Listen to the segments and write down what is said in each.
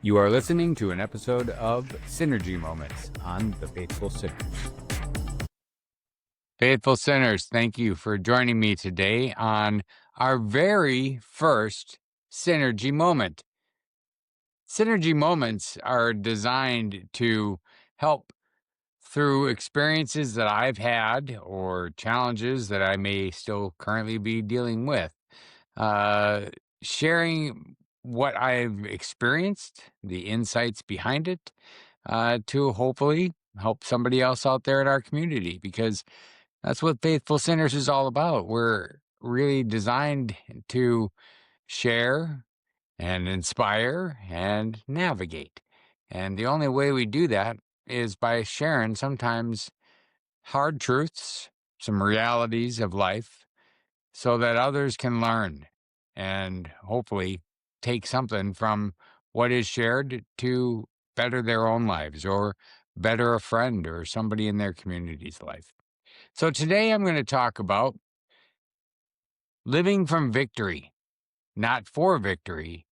You are listening to an episode of Synergy Moments on the Faithful Sinners. Faithful Sinners, thank you for joining me today on our very first Synergy Moment. Synergy Moments are designed to help through experiences that I've had or challenges that I may still currently be dealing with. Uh, Sharing what I've experienced, the insights behind it, to hopefully help somebody else out there in our community, because that's what Faithful Sinners is all about. We're really designed to share and inspire and navigate. And the only way we do that is by sharing sometimes hard truths, some realities of life, so that others can learn and hopefully take something from what is shared to better their own lives or better a friend or somebody in their community's life. So today I'm going to talk about living from victory, not for victory,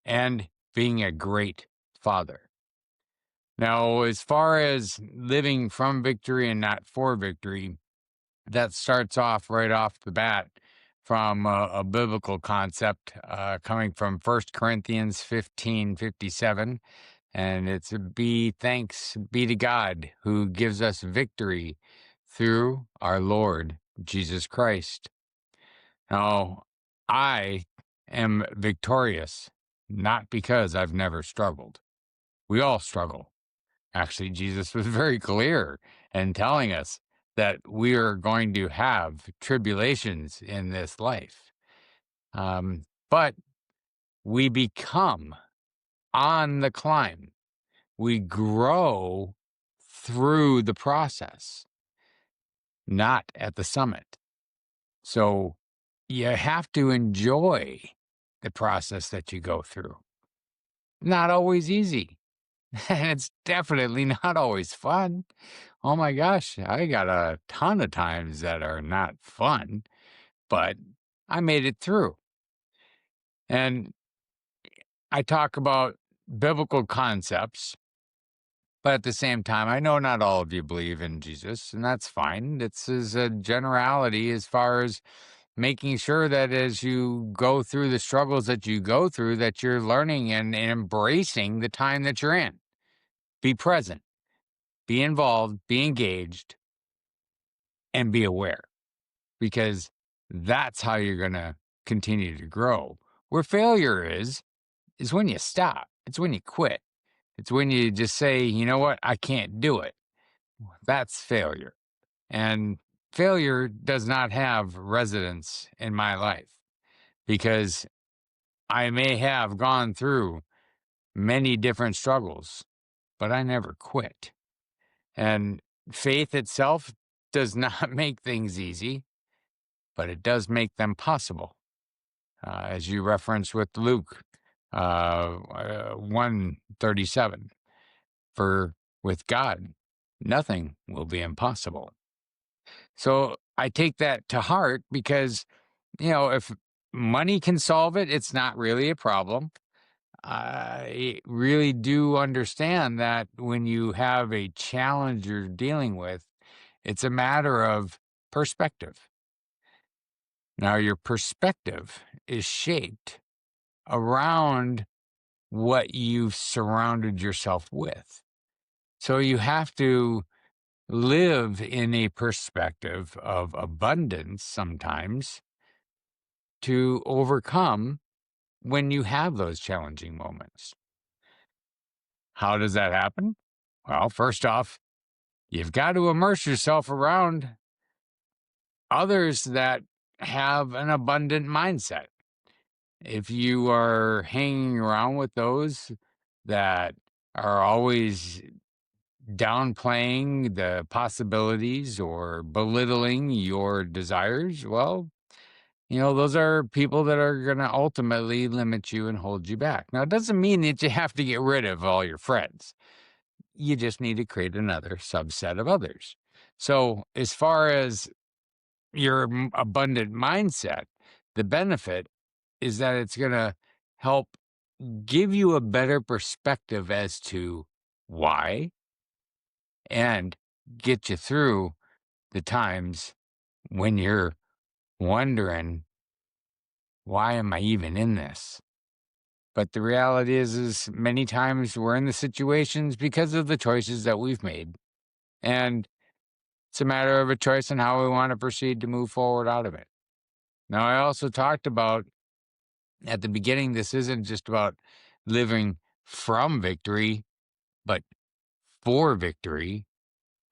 and being a great father. Now, as far as living from victory and not for victory, that starts off right off the bat from a biblical concept coming from 1 Corinthians 15:57. And it's be thanks be to God who gives us victory through our Lord Jesus Christ. Now, I am victorious, not because I've never struggled. We all struggle. Actually, Jesus was very clear in telling us that we are going to have tribulations in this life. But we become on the climb. We grow through the process, not at the summit. So you have to enjoy the process that you go through. Not always easy. And it's definitely not always fun. Oh my gosh, I got a ton of times that are not fun, but I made it through. And I talk about biblical concepts, but at the same time, I know not all of you believe in Jesus, and that's fine. This is a generality as far as making sure that as you go through the struggles that you go through, that you're learning and embracing the time that you're in. Be present, be involved, be engaged, and be aware, because that's how you're going to continue to grow. Where failure is when you stop. It's when you quit. It's when you just say, you know what, I can't do it. That's failure. And failure does not have residence in my life, because I may have gone through many different struggles, but I never quit. And faith itself does not make things easy, but it does make them possible. As you referenced with Luke 1:37, for with God, nothing will be impossible. So I take that to heart because, if money can solve it, it's not really a problem. I really do understand that when you have a challenge you're dealing with, it's a matter of perspective. Now, your perspective is shaped around what you've surrounded yourself with. So you have to live in a perspective of abundance sometimes to overcome when you have those challenging moments. How does that happen? Well, first off, you've got to immerse yourself around others that have an abundant mindset. If you are hanging around with those that are always downplaying the possibilities or belittling your desires, well, those are people that are going to ultimately limit you and hold you back. Now, it doesn't mean that you have to get rid of all your friends. You just need to create another subset of others. So, as far as your abundant mindset, the benefit is that it's going to help give you a better perspective as to why and get you through the times when you're wondering, why am I even in this? But the reality is many times we're in the situations because of the choices that we've made. And it's a matter of a choice on how we want to proceed to move forward out of it. Now, I also talked about at the beginning, this isn't just about living from victory, but for victory.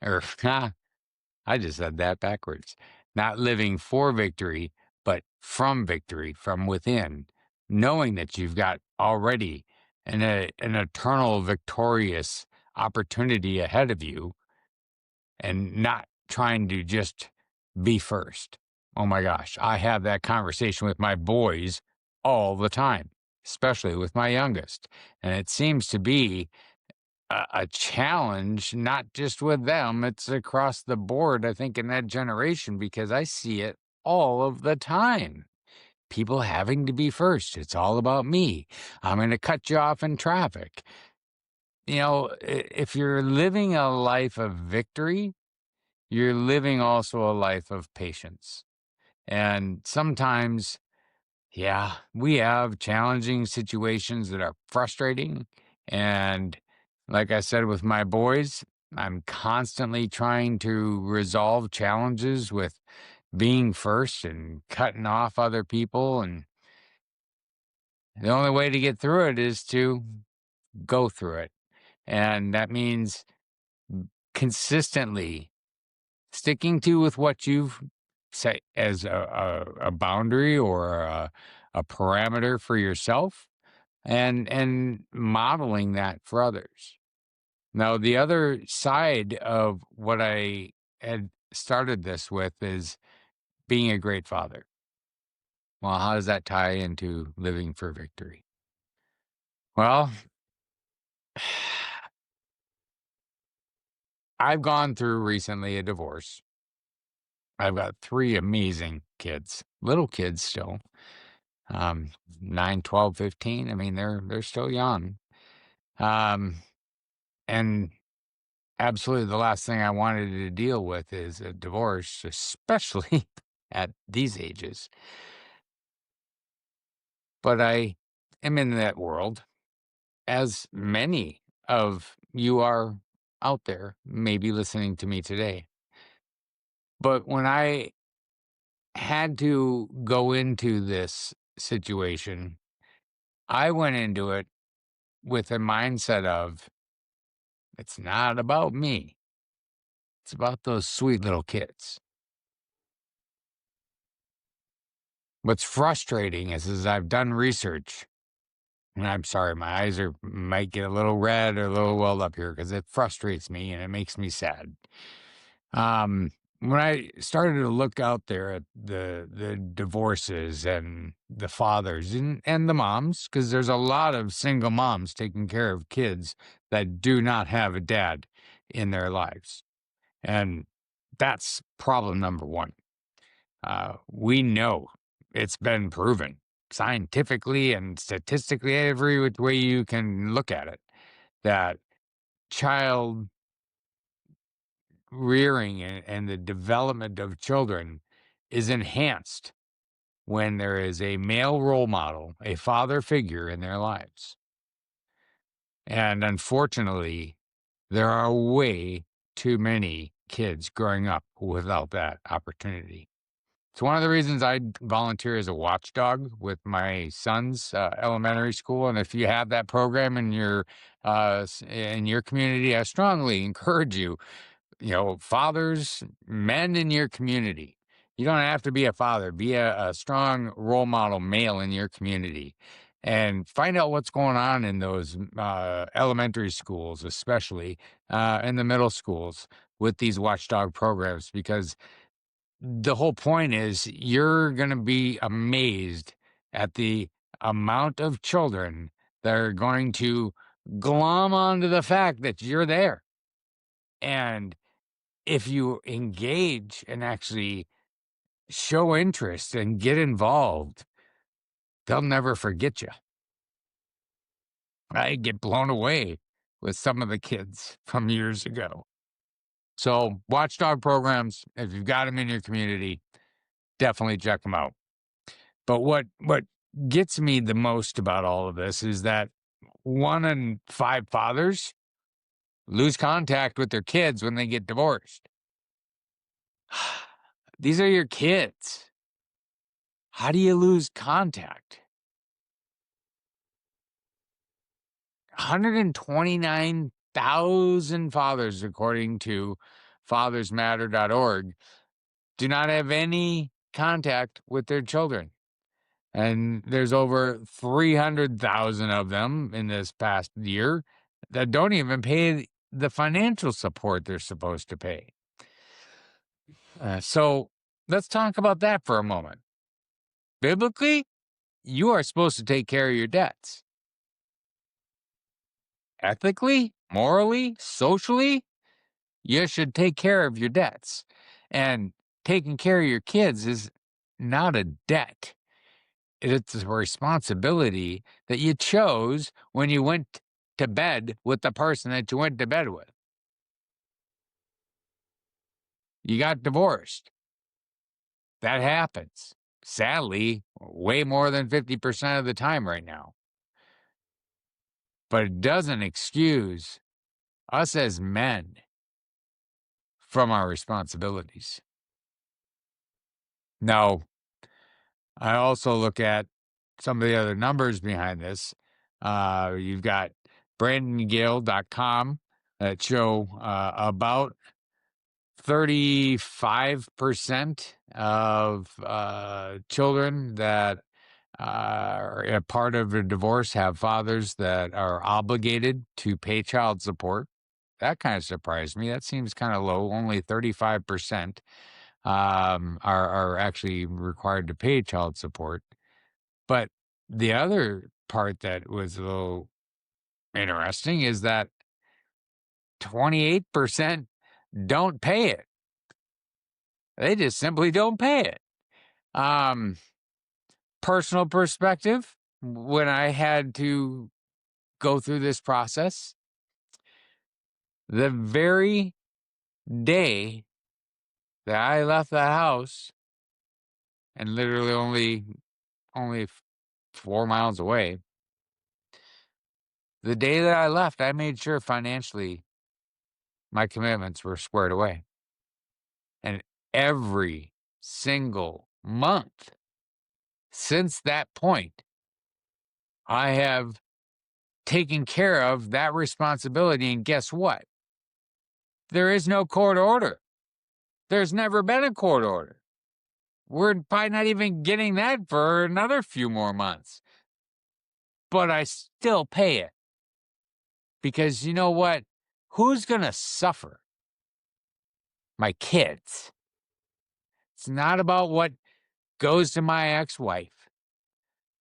Or, I just said that backwards. Not living for victory, but from victory, from within, knowing that you've got already an eternal victorious opportunity ahead of you and not trying to just be first. Oh my gosh, I have that conversation with my boys all the time, especially with my youngest. And it seems to be a challenge, not just with them, it's across the board, I think, in that generation, because I see it all of the time. People having to be first. It's all about me. I'm going to cut you off in traffic. If you're living a life of victory, you're living also a life of patience. And sometimes, yeah, we have challenging situations that are frustrating. And like I said with my boys, I'm constantly trying to resolve challenges with being first and cutting off other people. And the only way to get through it is to go through it. And that means consistently sticking to with what you've set as a boundary or a parameter for yourself and modeling that for others. Now, the other side of what I had started this with is being a great father. Well, how does that tie into living for victory? Well, I've gone through recently a divorce. I've got 3 amazing kids, little kids still, um, 9, 12, 15. I mean, they're still young. Um, and absolutely the last thing I wanted to deal with is a divorce, especially at these ages. But I am in that world, as many of you are out there, maybe listening to me today. But when I had to go into this situation, I went into it with a mindset of, it's not about me. It's about those sweet little kids. What's frustrating is I've done research, and I'm sorry, my eyes might get a little red or a little welled up here because it frustrates me and it makes me sad. Um, when I started to look out there at the divorces and the fathers and the moms, because there's a lot of single moms taking care of kids that do not have a dad in their lives. And that's problem number one. We know it's been proven scientifically and statistically, every which way you can look at it, that child rearing and the development of children is enhanced when there is a male role model, a father figure in their lives. And unfortunately, there are way too many kids growing up without that opportunity. It's one of the reasons I volunteer as a watchdog with my son's elementary school. And if you have that program in your community, I strongly encourage you. Fathers, men in your community. You don't have to be a father. Be a strong role model male in your community, and find out what's going on in those elementary schools, especially in the middle schools with these watchdog programs, because the whole point is you're going to be amazed at the amount of children that are going to glom onto the fact that you're there. And if you engage and actually show interest and get involved, they'll never forget you. I get blown away with some of the kids from years ago. So, watchdog programs, if you've got them in your community, definitely check them out. But what gets me the most about all of this is that 1 in 5 fathers lose contact with their kids when they get divorced. These are your kids. How do you lose contact? 129,000 fathers, according to fathersmatter.org, do not have any contact with their children. And there's over 300,000 of them in this past year that don't even pay the financial support they're supposed to pay. So let's talk about that for a moment. Biblically, you are supposed to take care of your debts. Ethically, morally, socially, you should take care of your debts. And taking care of your kids is not a debt. It's a responsibility that you chose when you went to bed with the person that you went to bed with. You got divorced. That happens. Sadly, way more than 50% of the time right now. But it doesn't excuse us as men from our responsibilities. Now, I also look at some of the other numbers behind this. You've got brandongale.com that show about 35% of children that are a part of a divorce have fathers that are obligated to pay child support. That kind of surprised me. That seems kind of low. Only 35% are actually required to pay child support. But the other part that was a little interesting is that 28% don't pay it. They just simply don't pay it. Personal perspective, when I had to go through this process, the very day that I left the house, and literally only 4 miles away, the day that I left, I made sure financially my commitments were squared away. And every single month since that point, I have taken care of that responsibility. And guess what? There is no court order. There's never been a court order. We're probably not even getting that for another few more months. But I still pay it. Because you know what? Who's going to suffer? My kids. It's not about what goes to my ex-wife.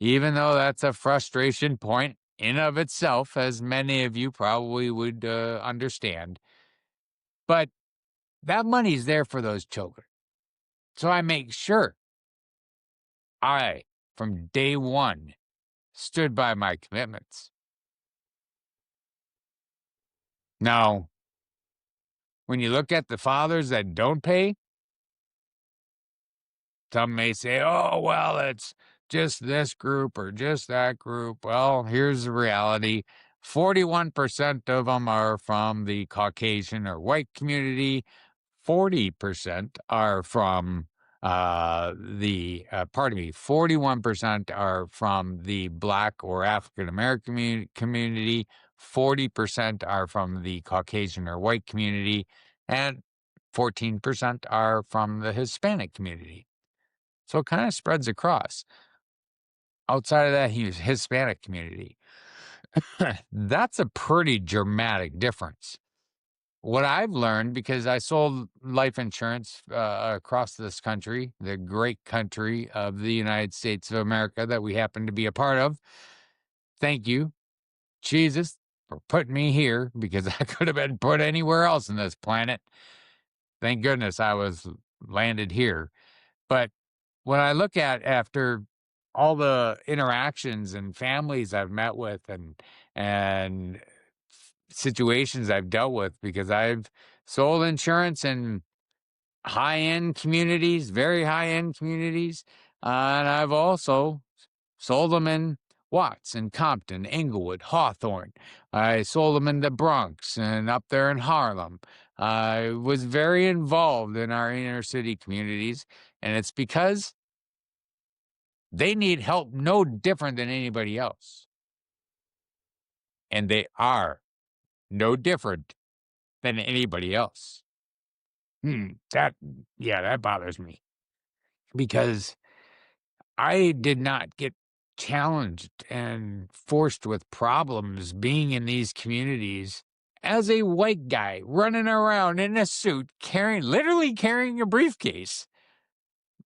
Even though that's a frustration point in of itself, as many of you probably would understand. But that money's there for those children. So I make sure I, from day one, stood by my commitments. Now, when you look at the fathers that don't pay, some may say, oh, well, it's just this group or just that group. Well, here's the reality. 41% of them are from the Caucasian or white community. 40% are from 41% are from the Black or African American community. 40% are from the Caucasian or white community. And 14% are from the Hispanic community. So it kind of spreads across. Outside of that, Hispanic community. That's a pretty dramatic difference. What I've learned, because I sold life insurance across this country, the great country of the United States of America that we happen to be a part of. Thank you, Jesus, for putting me here, because I could have been put anywhere else in this planet. Thank goodness I was landed here. But when I look at after all the interactions and families I've met with and and situations I've dealt with, because I've sold insurance in high-end communities, very high-end communities, and I've also sold them in Watts and Compton, Inglewood, Hawthorne. I sold them in the Bronx and up there in Harlem. I was very involved in our inner city communities, and it's because they need help no different than anybody else. And they are no different than anybody else. That bothers me, because I did not get challenged and forced with problems being in these communities as a white guy running around in a suit, literally carrying a briefcase,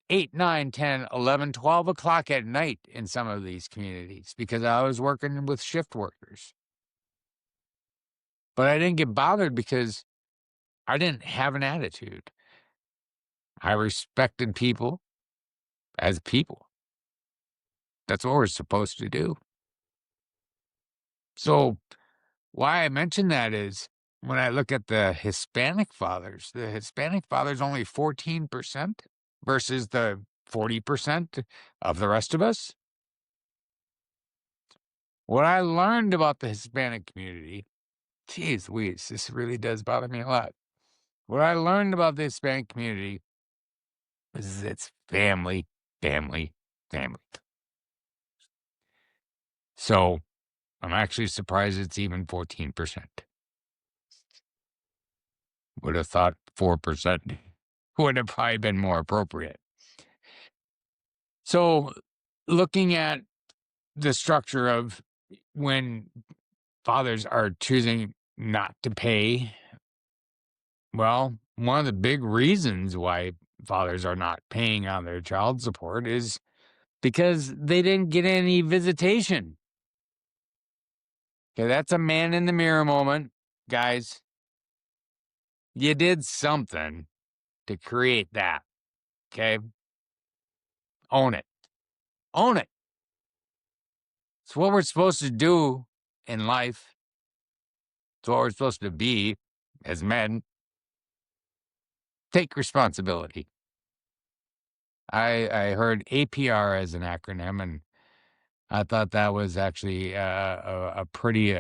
8, 9, 10, 11, 12 o'clock at night in some of these communities, because I was working with shift workers. But I didn't get bothered because I didn't have an attitude. I respected people as people. That's what we're supposed to do. So why I mention that is, when I look at the Hispanic fathers only 14% versus the 40% of the rest of us. What I learned about the Hispanic community, geez Louise, this really does bother me a lot. What I learned about the Hispanic community is it's family, family, family. So I'm actually surprised it's even 14%. Would have thought 4% would have probably been more appropriate. So, looking at the structure of when fathers are choosing not to pay, well, one of the big reasons why fathers are not paying on their child support is because they didn't get any visitation. Okay, that's a man in the mirror moment, guys. You did something to create that. Okay, own it. Own it. It's what we're supposed to do in life. It's what we're supposed to be as men. Take responsibility. I heard APR as an acronym, and I thought that was actually a pretty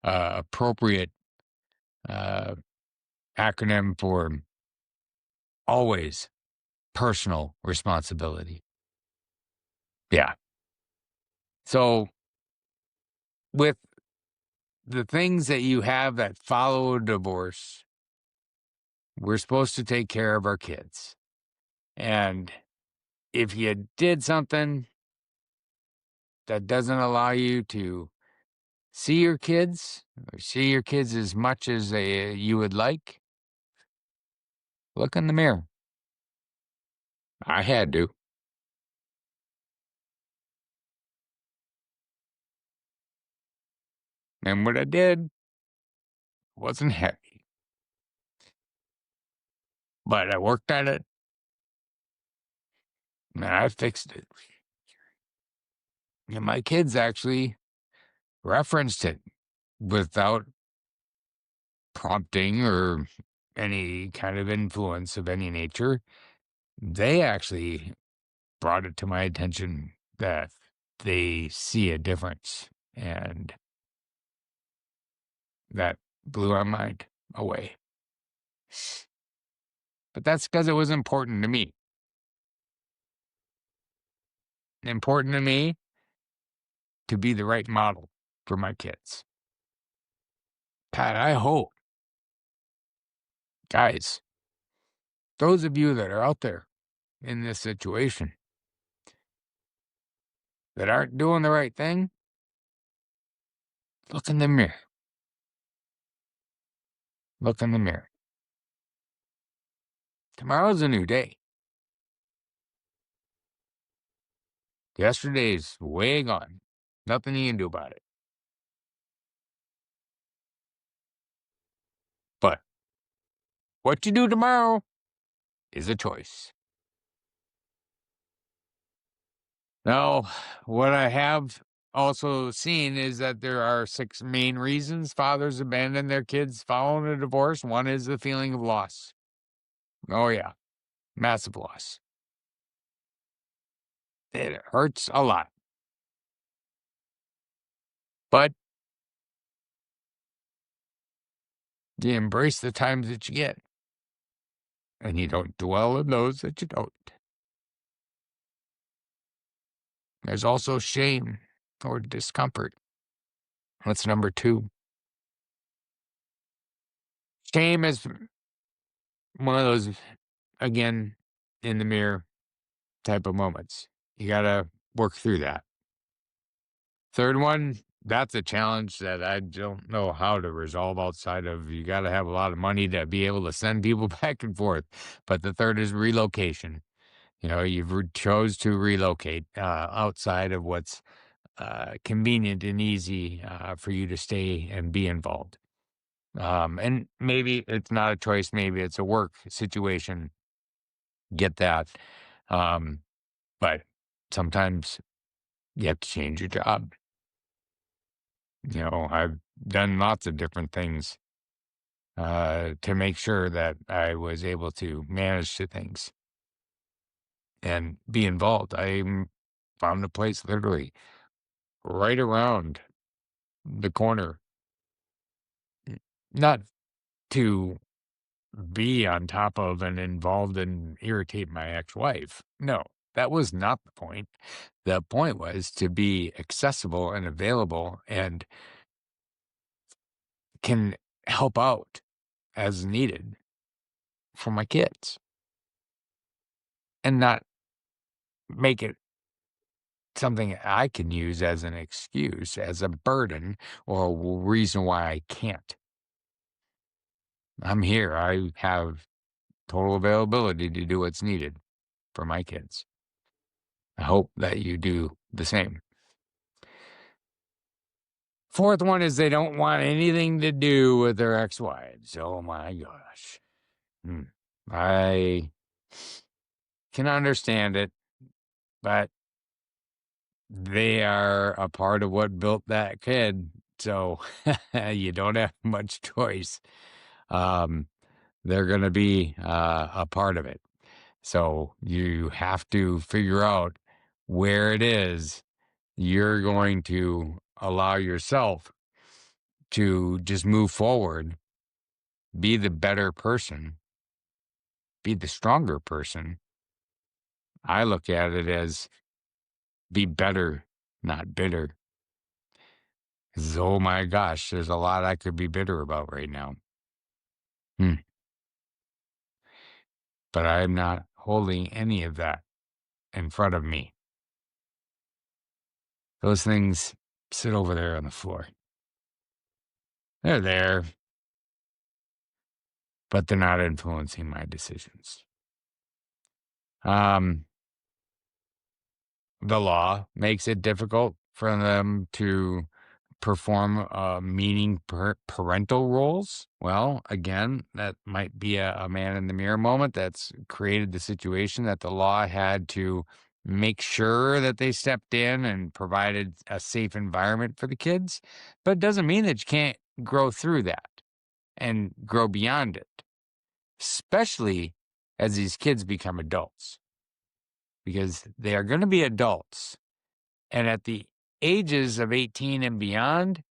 appropriate uh, acronym for always personal responsibility. Yeah. So, with the things that you have that follow a divorce, we're supposed to take care of our kids. And if you did something that doesn't allow you to see your kids, or see your kids as much as you would like, look in the mirror. I had to. And what I did wasn't happy, but I worked at it and I fixed it. And my kids actually referenced it without prompting or any kind of influence of any nature. They actually brought it to my attention that they see a difference, and that blew my mind away. But that's because it was important to me. Important to me to be the right model for my kids. Pat, I hope, guys, those of you that are out there in this situation that aren't doing the right thing, look in the mirror. Look in the mirror. Tomorrow's a new day. Yesterday's way gone. Nothing you can do about it. But what you do tomorrow is a choice. Now, what I have also seen is that there are 6 main reasons fathers abandon their kids following a divorce. One is the feeling of loss. Oh, yeah, massive loss. It hurts a lot, but you embrace the times that you get, and you don't dwell on those that you don't. There's also shame or discomfort. That's number 2. Shame is one of those, again, in the mirror type of moments. You gotta work through that. Third one, that's a challenge that I don't know how to resolve outside of you gotta have a lot of money to be able to send people back and forth. But the third is relocation. You know, you've chose to relocate outside of what's convenient and easy for you to stay and be involved. And maybe it's not a choice, maybe it's a work situation. Get that. Um, but sometimes you have to change your job. You know, I've done lots of different things to make sure that I was able to manage the things and be involved. Found a place literally right around the corner, not to be on top of and involved and irritate my ex-wife. No, that was not the point. The point was to be accessible and available and can help out as needed for my kids and not make it something I can use as an excuse, as a burden, or a reason why I can't. I'm here. I have total availability to do what's needed for my kids. I hope that you do the same. Fourth one is they don't want anything to do with their ex-wives. Oh my gosh. Hmm. I can understand it, but they are a part of what built that kid. So you don't have much choice. Um, they're going to be a part of it. So you have to figure out where it is you're going to allow yourself to just move forward, be the better person, be the stronger person. I look at it as be better, not bitter. 'Cause, oh my gosh, there's a lot I could be bitter about right now. Hmm. But I'm not holding any of that in front of me. Those things sit over there on the floor. They're there, but they're not influencing my decisions. Um, the law makes it difficult for them to perform parental roles. Well, again, that might be a man in the mirror moment that's created the situation that the law had to make sure that they stepped in and provided a safe environment for the kids. But it doesn't mean that you can't grow through that and grow beyond it, especially as these kids become adults, because they are going to be adults. And at the ages of 18 and beyond,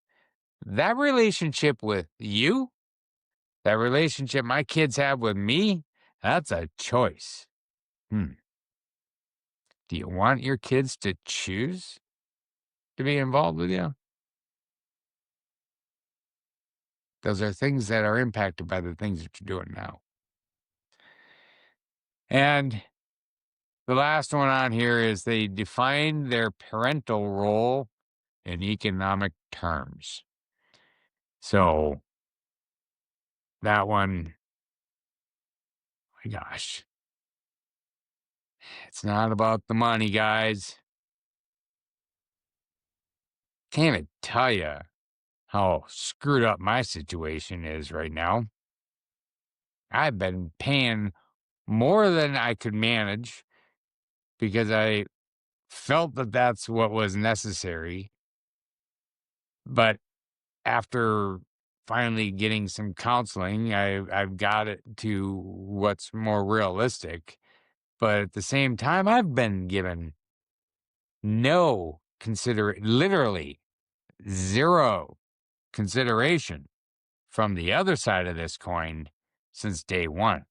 that relationship with you, that relationship my kids have with me, that's a choice. Hmm. Do you want your kids to choose to be involved with you? Those are things that are impacted by the things that you're doing now. And the last one on here is they define their parental role in economic terms. So that one, my gosh, it's not about the money, guys. Can't even tell you how screwed up my situation is right now. I've been paying more than I could manage because I felt that that's what was necessary. But after finally getting some counseling, I've got it to what's more realistic. But at the same time, I've been given no literally zero consideration from the other side of this coin since day one.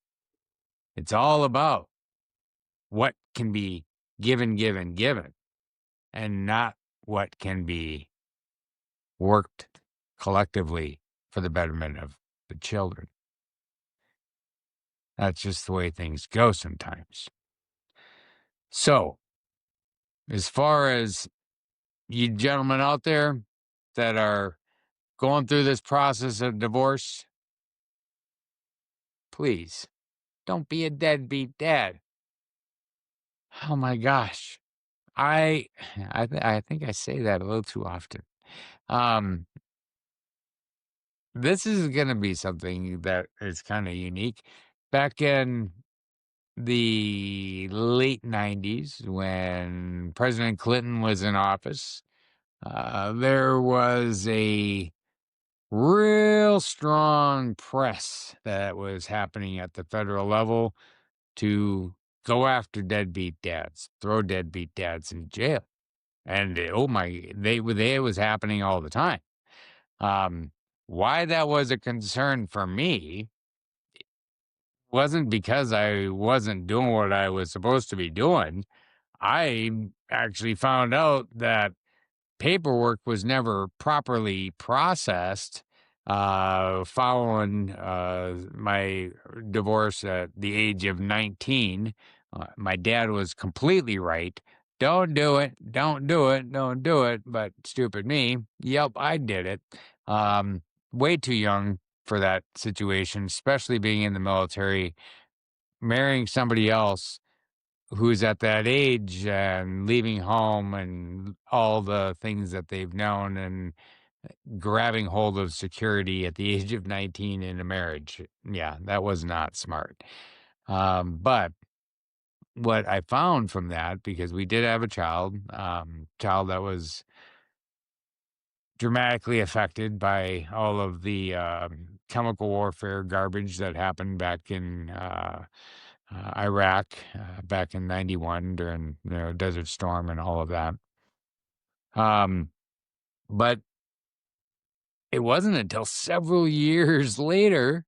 It's all about what can be given, and not what can be worked collectively for the betterment of the children. That's just the way things go sometimes. So, as far as you gentlemen out there that are going through this process of divorce, please don't be a deadbeat dad. Oh my gosh. I I think I say that a little too often. Um this is going to be something that is kind of unique. Back in the late 90s when President Clinton was in office, there was a real strong press that was happening at the federal level to go after deadbeat dads, throw deadbeat dads in jail. And oh my, they it was happening all the time. Um, why that was a concern for me wasn't because I wasn't doing what I was supposed to be doing. I actually found out that paperwork was never properly processed following my divorce at the age of 19. My dad was completely right. Don't do it. Don't do it. Don't do it. But stupid me. Yep, I did it. Um, Way too young for that situation, especially being in the military, marrying somebody else who's at that age and leaving home and all the things that they've known and grabbing hold of security at the age of 19 in a marriage. Yeah, that was not smart. But what I found from that, because we did have a child that was dramatically affected by all of the chemical warfare garbage that happened back in Iraq back in '91 during Desert Storm and all of that. Um, but it wasn't until several years later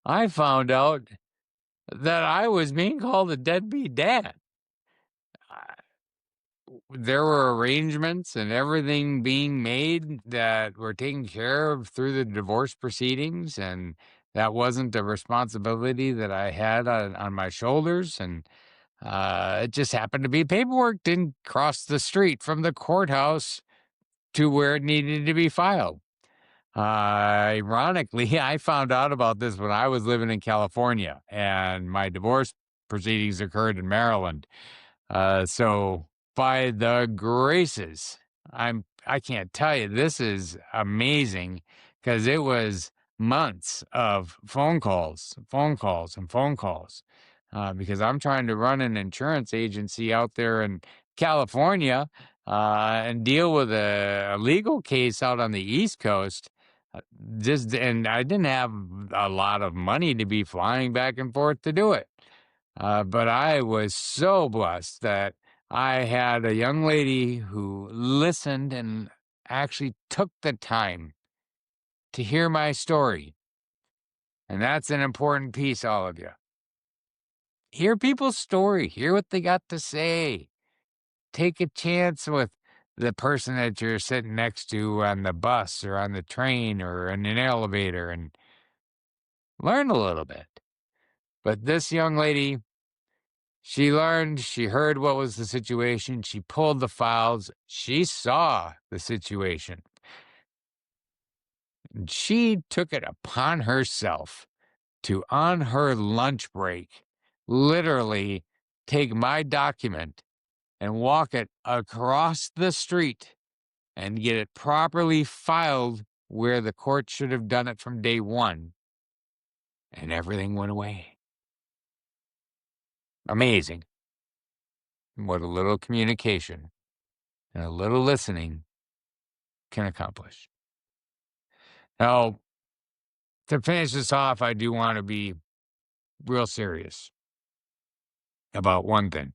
I found out that I was being called a deadbeat dad. Uh, There were arrangements and everything being made that were taken care of through the divorce proceedings, and that wasn't a responsibility that I had on my shoulders. And it just happened to be paperwork didn't cross the street from the courthouse to where it needed to be filed. Ironically, I found out about this when I was living in California, and my divorce proceedings occurred in Maryland. So by the graces, I can't tell you, this is amazing because it was months of phone calls, phone calls, and phone calls. Because I'm trying to run an insurance agency out there in California and deal with a legal case out on the East Coast. And I didn't have a lot of money to be flying back and forth to do it. But I was so blessed that I had a young lady who listened and actually took the time to hear my story. And that's an important piece, all of you. Hear people's story, hear what they got to say. Take a chance with the person that you're sitting next to on the bus or on the train or in an elevator and learn a little bit. But this young lady, she learned, she heard what was the situation, she pulled the files, she saw the situation, and she took it upon herself to, on her lunch break, literally take my document and walk it across the street and get it properly filed where the court should have done it from day one, and everything went away. Amazing what a little communication and a little listening can accomplish. Now, to finish this off, I do want to be real serious about one thing.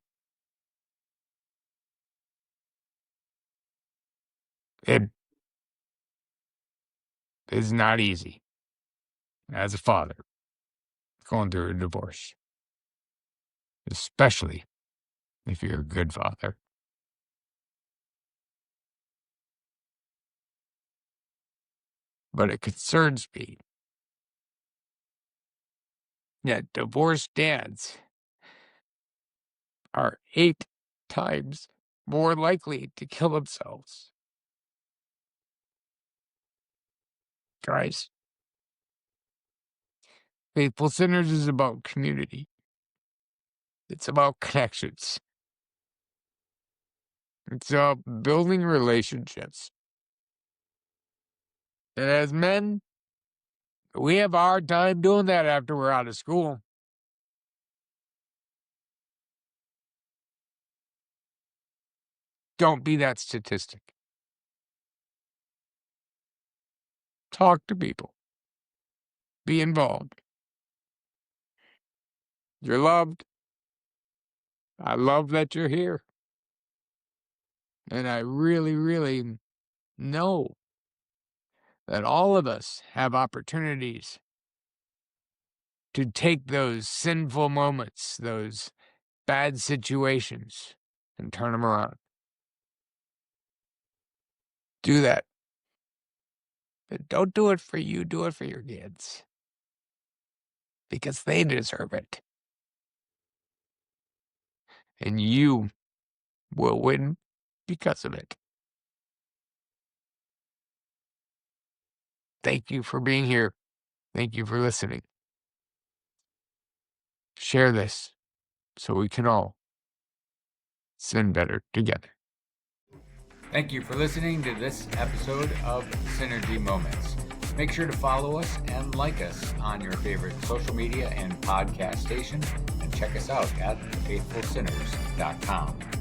It is not easy as a father going through a divorce, especially if you're a good father. But it concerns me that divorced dads are 8 times more likely to kill themselves. Guys, Faithful Sinners is about community. It's about connections. It's about building relationships. And as men, we have a hard time doing that after we're out of school. Don't be that statistic. Talk to people. Be involved. You're loved. I love that you're here. And I really, really know that all of us have opportunities to take those sinful moments, those bad situations, and turn them around. Do that. But don't do it for you, do it for your kids. Because they deserve it. And you will win because of it. Thank you for being here. Thank you for listening. Share this so we can all sin better together. Thank you for listening to this episode of Synergy Moments. Make sure to follow us and like us on your favorite social media and podcast station, and check us out at faithfulsinners.com.